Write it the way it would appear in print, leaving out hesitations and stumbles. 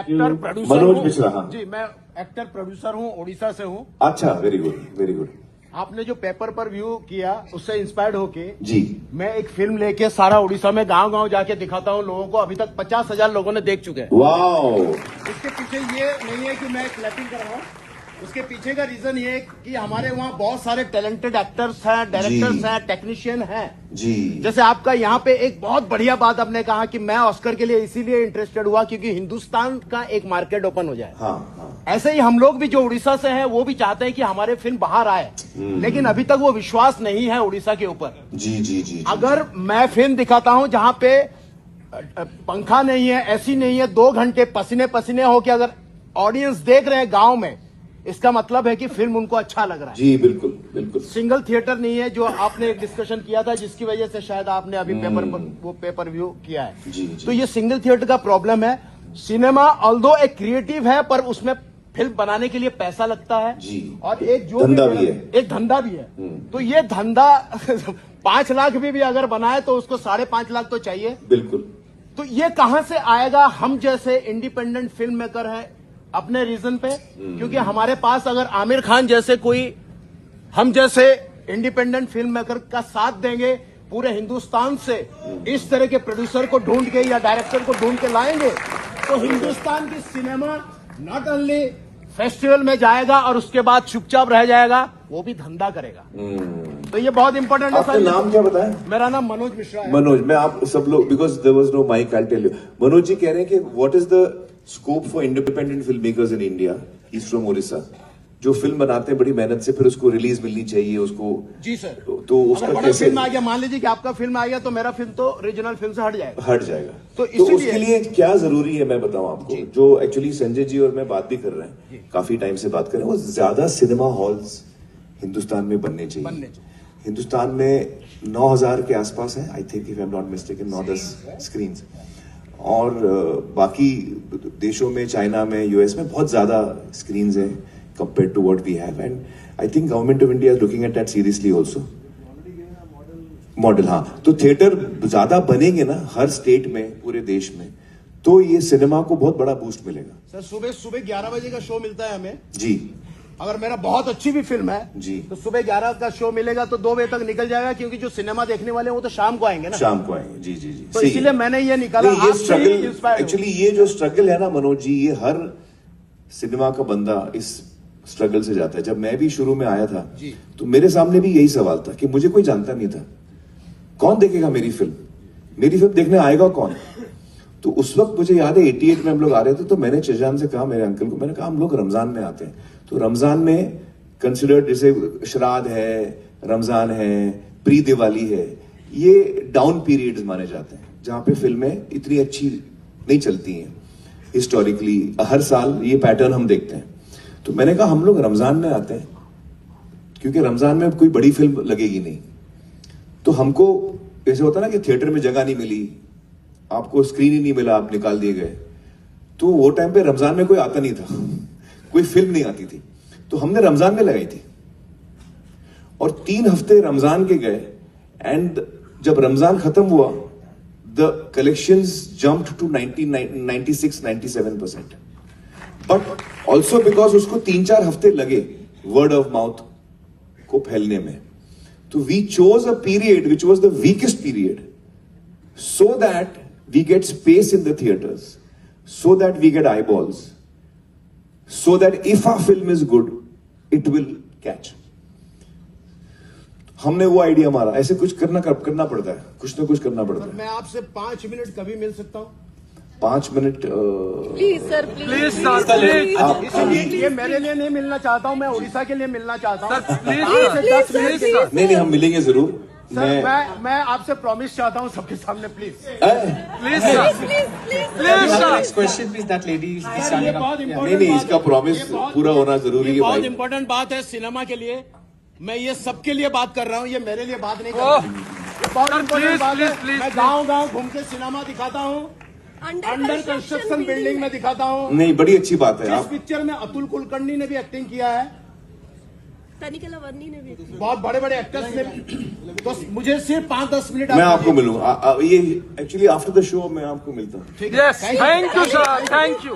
Actor producer Manoj हूँ। मिश्रा, हाँ। जी, मैं एक्टर प्रोड्यूसर हूँ, उड़ीसा से हूँ। अच्छा, वेरी गुड, वेरी गुड। आपने जो पेपर पर व्यू किया उससे इंस्पायर्ड होके जी, मैं एक फिल्म लेके सारा उड़ीसा में गांव-गांव जाके दिखाता हूँ लोगों को। अभी तक 50,000 लोगों ने देख चुके हैं। वाओ। इसके पीछे ये नहीं है कि मैं क्लैपिंग कर रहा हूँ, उसके पीछे का रीजन ये है कि हमारे वहाँ बहुत सारे टैलेंटेड एक्टर्स हैं, डायरेक्टर्स हैं, टेक्नीशियन हैं। जी, जैसे आपका यहाँ पे एक बहुत बढ़िया बात आपने कहा कि मैं ऑस्कर के लिए इसीलिए इंटरेस्टेड हुआ क्योंकि हिंदुस्तान का एक मार्केट ओपन हो जाए। हाँ हाँ, ऐसे ही हम लोग भी जो उड़ीसा से हैं वो भी चाहते हैं कि हमारे फिल्म बाहर आए, लेकिन अभी तक वो विश्वास नहीं है उड़ीसा के ऊपर। जी जी जी। अगर मैं फिल्म दिखाता हूं जहां पे पंखा नहीं है, ऐसी नहीं है, 2 घंटे पसीने पसीने हो के अगर ऑडियंस देख रहे हैं गांव में, इसका मतलब है कि फिल्म उनको अच्छा लग रहा है। जी बिल्कुल बिल्कुल। सिंगल थिएटर नहीं है जो आपने एक डिस्कशन किया था जिसकी वजह से शायद आपने अभी पेपर व्यू किया है। जी, जी। तो ये सिंगल थिएटर का प्रॉब्लम है। सिनेमा ऑल्दो एक क्रिएटिव है पर उसमें फिल्म बनाने के लिए पैसा लगता है। जी। और एक जो धंधा भी है। एक धंधा भी है। तो ये धंधा 5 लाख भी अगर बनाए तो उसको 5.5 लाख तो चाहिए। बिल्कुल। तो ये कहां से आएगा? हम जैसे इंडिपेंडेंट फिल्म मेकर है अपने रीजन पे, क्योंकि हमारे पास अगर आमिर खान जैसे कोई हम जैसे इंडिपेंडेंट फिल्म मेकर का साथ देंगे, पूरे हिंदुस्तान से इस तरह के प्रोड्यूसर को ढूंढ के या डायरेक्टर को ढूंढ के लाएंगे तो हिंदुस्तान की सिनेमा नॉट ओनली फेस्टिवल में जाएगा और उसके बाद चुपचाप रह जाएगा, वो भी धंधा करेगा। तो ये बहुत इंपॉर्टेंट है। आपका नाम क्या बताया? मेरा नाम मनोज मिश्रा है। मनोज, मैं आप सब लोग, because there was no mic, I tell you. Manoj ji कह रहे हैं कि what is the scope for independent film makers in India? He is from Orissa. जो फिल्म बनाते हैं बड़ी मेहनत से, फिर उसको रिलीज मिलनी चाहिए उसको। जी सर। तो उसका अगर कैसे फिल्म आ गया, मान लीजिए कि आपका फिल्म आ गया तो मेरा फिल्म तो रीजनल फिल्म से हट जाएगा। हट जाएगा। तो तो इसीलिए उसके लिए क्या जरूरी है मैं बताऊं आपको, जो एक्चुअली संजय जी और मैं बात भी कर रहे हैं, काफी टाइम से बात कर रहे हैं, वो ज्यादा सिनेमा हॉल्स हिंदुस्तान में बनने चाहिए। हिंदुस्तान में 9,000 के आसपास है, I think, if I am not mistaken, 9-10 screen. और बाकी देशों में, चाइना में, यूएस में बहुत ज्यादा स्क्रीन है compare to what we have, and I think government of India is looking at that seriously also. Model, हाँ। तो थिएटर ज्यादा बनेंगे ना हर स्टेट में, पूरे देश में, तो ये सिनेमा को बहुत बड़ा बूस्ट मिलेगा। सर सुबह 11 बजे का शो मिलता है हमें जी। अगर मेरा बहुत अच्छी भी फिल्म है जी, तो सुबह 11 का शो मिलेगा तो 2 बजे तक निकल जाएगा, क्योंकि जो सिनेमा देखने वाले हैं वो तो शाम को आएंगे ना। शाम को आएंगे। जी जी जी। तो इसीलिए मैंने ये निकाला। ये स्ट्रगल, एक्चुअली ये जो स्ट्रगल है ना मनोज जी, ये हर सिनेमा का बंदा इस स्ट्रगल से जाता है। जब मैं भी शुरू में आया था तो मेरे सामने भी यही सवाल था कि मुझे कोई जानता नहीं था, कौन देखेगा मेरी फिल्म देखने आएगा कौन? तो उस वक्त मुझे याद है 88 में हम लोग आ रहे थे, तो मैंने चजान से कहा, मेरे अंकल को, मैंने कहा हम लोग रमजान में आते हैं, तो रमजान में कंसिडर्ड, जैसे श्राद्ध है, रमजान है, प्री दिवाली है, ये डाउन पीरियड्स माने जाते हैं जहां पे फिल्में इतनी अच्छी नहीं चलती हैं हिस्टोरिकली। हर साल ये पैटर्न हम देखते हैं। तो मैंने कहा हम लोग रमजान में आते हैं क्योंकि रमजान में कोई बड़ी फिल्म लगेगी नहीं, तो हमको ऐसे होता ना कि थिएटर में जगह नहीं मिली, आपको स्क्रीन ही नहीं मिला, आप निकाल दिए गए। तो वो टाइम पे रमजान में कोई आता नहीं था, कोई फिल्म नहीं आती थी, तो हमने रमजान में लगाई थी और 3 हफ्ते रमजान के गए, एंड जब रमजान खत्म हुआ the collections jumped to 96-97%, but also because उसको 3-4 हफ्ते लगे वर्ड ऑफ माउथ को फैलने में। तो we chose a period which was the weakest period, so that we get space in the theaters, so that we get eyeballs, so that if our film is good, it will catch. हमने वो idea मारा, ऐसे कुछ करना पड़ता है, कुछ ना कुछ करना पड़ता है। मैं आपसे 5 मिनट कभी मिल सकता हूँ? 5 minute please sir, please sir. ये मेरे लिए नहीं मिलना चाहता हूँ, मैं उड़ीसा के लिए मिलना चाहता हूँ। 5 से 10 मिनट। नहीं, हम मिलेंगे जरूर। मैं आपसे प्रॉमिस चाहता हूँ सबके सामने, please Next question, please. That lady is standing up. नहीं, इसका प्रॉमिस पूरा होना जरूरी है। बहुत इंपॉर्टेंट बात है सिनेमा के लिए। मैं ये सबके लिए बात कर रहा हूँ, ये मेरे लिए बात नहीं कर रहा हूँ। बहुत इंपॉर्टेंट बात है। मैं गाँव घूम के सिनेमा दिखाता हूँ, अंडर कंस्ट्रक्शन बिल्डिंग में दिखाता हूँ। नहीं, बड़ी अच्छी बात है। इस पिक्चर में अतुल कुलकर्णी ने भी एक्टिंग किया है, तनिकला वर्नी ने भी, बहुत बड़े बड़े एक्टर्स ने। तो मुझे सिर्फ 5-10 मिनट मैं आपको मिलूंगा। ये एक्चुअली आफ्टर द शो मैं आपको मिलता हूँ। Thank you sir, thank you.